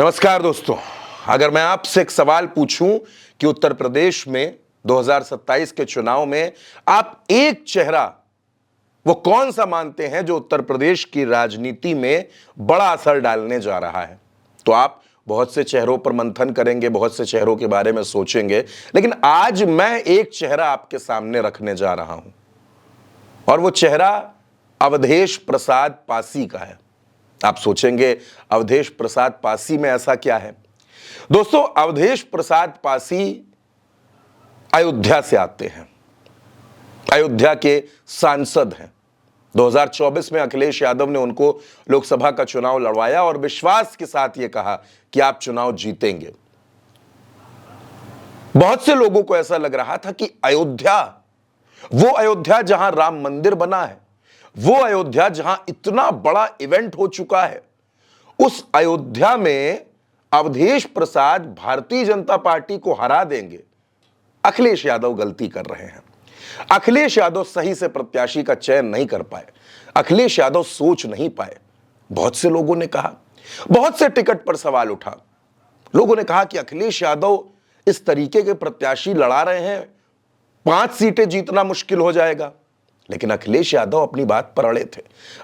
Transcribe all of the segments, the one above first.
नमस्कार दोस्तों, अगर मैं आपसे एक सवाल पूछूं कि उत्तर प्रदेश में 2027 के चुनाव में आप एक चेहरा वो कौन सा मानते हैं जो उत्तर प्रदेश की राजनीति में बड़ा असर डालने जा रहा है, तो आप बहुत से चेहरों पर मंथन करेंगे, बहुत से चेहरों के बारे में सोचेंगे। लेकिन आज मैं एक चेहरा आपके सामने रखने जा रहा हूं और वो चेहरा अवधेश प्रसाद पासी का है। आप सोचेंगे अवधेश प्रसाद पासी में ऐसा क्या है? दोस्तों, अवधेश प्रसाद पासी अयोध्या से आते हैं, अयोध्या के सांसद हैं। 2024 में अखिलेश यादव ने उनको लोकसभा का चुनाव लड़वाया और विश्वास के साथ यह कहा कि आप चुनाव जीतेंगे। बहुत से लोगों को ऐसा लग रहा था कि अयोध्या, वो अयोध्या जहां राम मंदिर बना है, वो अयोध्या जहां इतना बड़ा इवेंट हो चुका है, उस अयोध्या में अवधेश प्रसाद भारतीय जनता पार्टी को हरा देंगे। अखिलेश यादव गलती कर रहे हैं। अखिलेश यादव सही से प्रत्याशी का चयन नहीं कर पाए, अखिलेश यादव सोच नहीं पाए। बहुत से लोगों ने कहा, बहुत से टिकट पर सवाल उठा। लोगों ने कहा कि अखिलेश यादव इस तरीके के प्रत्याशी लड़ा रहे हैं, 5 सीटें जीतना मुश्किल हो जाएगा। लेकिन अखिलेश यादव अपनी बात पर अड़े थे।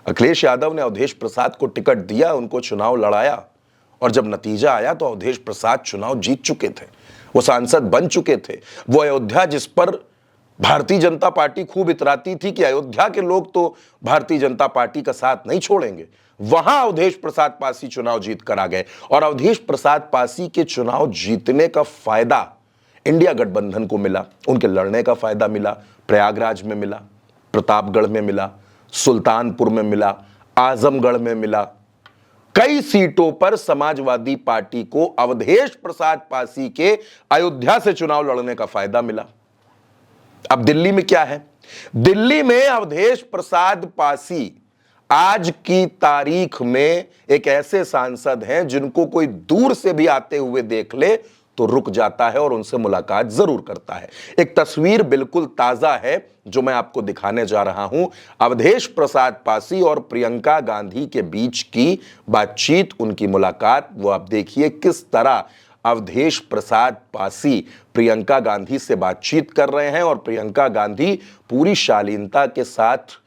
अखिलेश यादव ने अवधेश प्रसाद को टिकट दिया, उनको चुनाव लड़ाया और जब नतीजा आया तो अवधेश प्रसाद चुनाव जीत चुके थे, वो सांसद बन चुके थे। वो अयोध्या जिस पर भारतीय जनता पार्टी खूब इतराती थी कि अयोध्या के लोग तो भारतीय जनता पार्टी का साथ नहीं छोड़ेंगे, वहां अवधेश प्रसाद पासी चुनाव जीत कर आ गए। और अवधेश प्रसाद पासी के चुनाव जीतने का फायदा इंडिया गठबंधन को मिला, उनके लड़ने का फायदा मिला। प्रयागराज में मिला, प्रतापगढ़ में मिला, सुल्तानपुर में मिला, आजमगढ़ में मिला। कई सीटों पर समाजवादी पार्टी को अवधेश प्रसाद पासी के अयोध्या से चुनाव लड़ने का फायदा मिला। अब दिल्ली में क्या है? दिल्ली में अवधेश प्रसाद पासी आज की तारीख में एक ऐसे सांसद हैं जिनको कोई दूर से भी आते हुए देख ले तो रुक जाता है और उनसे मुलाकात जरूर करता है। एक तस्वीर बिल्कुल ताजा है जो मैं आपको दिखाने जा रहा हूं। अवधेश प्रसाद पासी और प्रियंका गांधी के बीच की बातचीत, उनकी मुलाकात, वो आप देखिए किस तरह अवधेश प्रसाद पासी प्रियंका गांधी से बातचीत कर रहे हैं और प्रियंका गांधी पूरी शालीनता के साथ,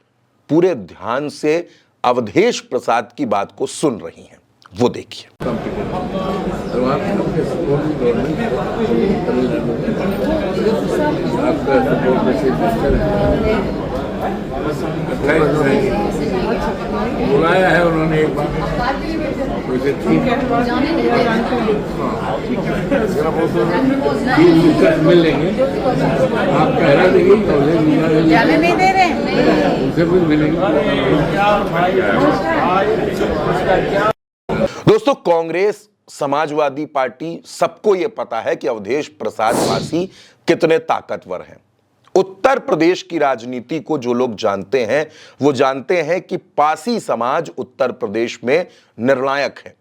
पूरे ध्यान से अवधेश प्रसाद की बात को सुन रही हैं। वो देखिए। बुलाया है उन्होंने एक बार, ठीक है, मिल लेंगे। आप पहले देखिए, जाने नहीं दे रहे, उनसे भी मिलेंगे। दोस्तों, कांग्रेस, समाजवादी पार्टी, सबको यह पता है कि अवधेश प्रसाद पासी कितने ताकतवर हैं। उत्तर प्रदेश की राजनीति को जो लोग जानते हैं वो जानते हैं कि पासी समाज उत्तर प्रदेश में निर्णायक है।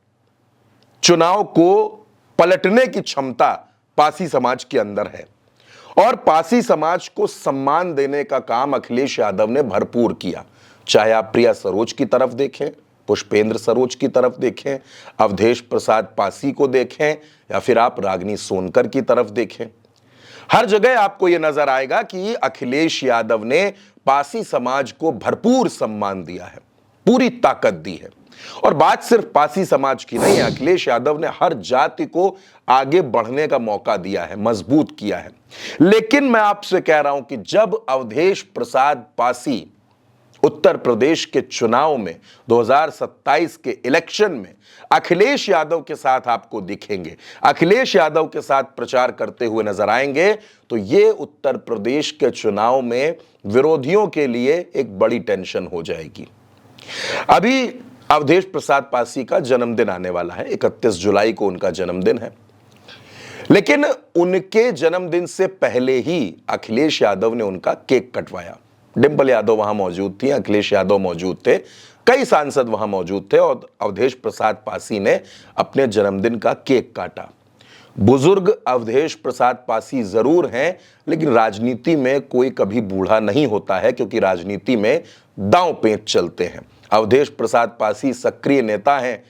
चुनाव को पलटने की क्षमता पासी समाज के अंदर है और पासी समाज को सम्मान देने का काम अखिलेश यादव ने भरपूर किया। चाहे आप प्रिया सरोज की तरफ देखें, पुष्पेंद्र सरोज की तरफ देखें, अवधेश प्रसाद पासी को देखें, या फिर आप रागिनी सोनकर की तरफ देखें, हर जगह आपको यह नजर आएगा कि अखिलेश यादव ने पासी समाज को भरपूर सम्मान दिया है, पूरी ताकत दी है। और बात सिर्फ पासी समाज की नहीं है, अखिलेश यादव ने हर जाति को आगे बढ़ने का मौका दिया है, मजबूत किया है। लेकिन मैं आपसे कह रहा हूं कि जब अवधेश प्रसाद पासी उत्तर प्रदेश के चुनाव में 2027 के इलेक्शन में अखिलेश यादव के साथ आपको दिखेंगे, अखिलेश यादव के साथ प्रचार करते हुए नजर आएंगे, तो ये उत्तर प्रदेश के चुनाव में विरोधियों के लिए एक बड़ी टेंशन हो जाएगी। अभी अवधेश प्रसाद पासी का जन्मदिन आने वाला है, 31 जुलाई को उनका जन्मदिन है। लेकिन उनके जन्मदिन से पहले ही अखिलेश यादव ने उनका केक कटवाया। डिंपल यादव वहां मौजूद थी, अखिलेश यादव मौजूद थे, कई सांसद वहां मौजूद थे और अवधेश प्रसाद पासी ने अपने जन्मदिन का केक काटा। बुजुर्ग अवधेश प्रसाद पासी जरूर हैं, लेकिन राजनीति में कोई कभी बूढ़ा नहीं होता है, क्योंकि राजनीति में दांव पेच चलते हैं। अवधेश प्रसाद पासी सक्रिय नेता हैं,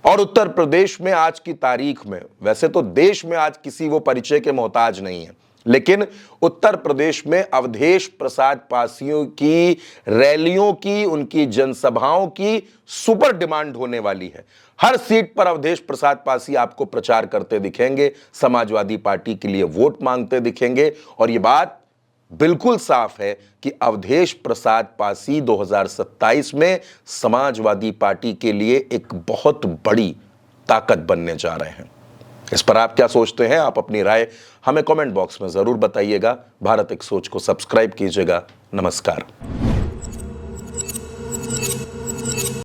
और उत्तर प्रदेश में आज की तारीख में, वैसे तो देश में आज किसी वो परिचय के मोहताज नहीं है, लेकिन उत्तर प्रदेश में अवधेश प्रसाद पासियों की रैलियों की, उनकी जनसभाओं की सुपर डिमांड होने वाली है। हर सीट पर अवधेश प्रसाद पासी आपको प्रचार करते दिखेंगे, समाजवादी पार्टी के लिए वोट मांगते दिखेंगे। और यह बात बिल्कुल साफ है कि अवधेश प्रसाद पासी 2027 में समाजवादी पार्टी के लिए एक बहुत बड़ी ताकत बनने जा रहे हैं। इस पर आप क्या सोचते हैं? आप अपनी राय हमें कमेंट बॉक्स में जरूर बताइएगा। भारत एक सोच को सब्सक्राइब कीजिएगा। नमस्कार।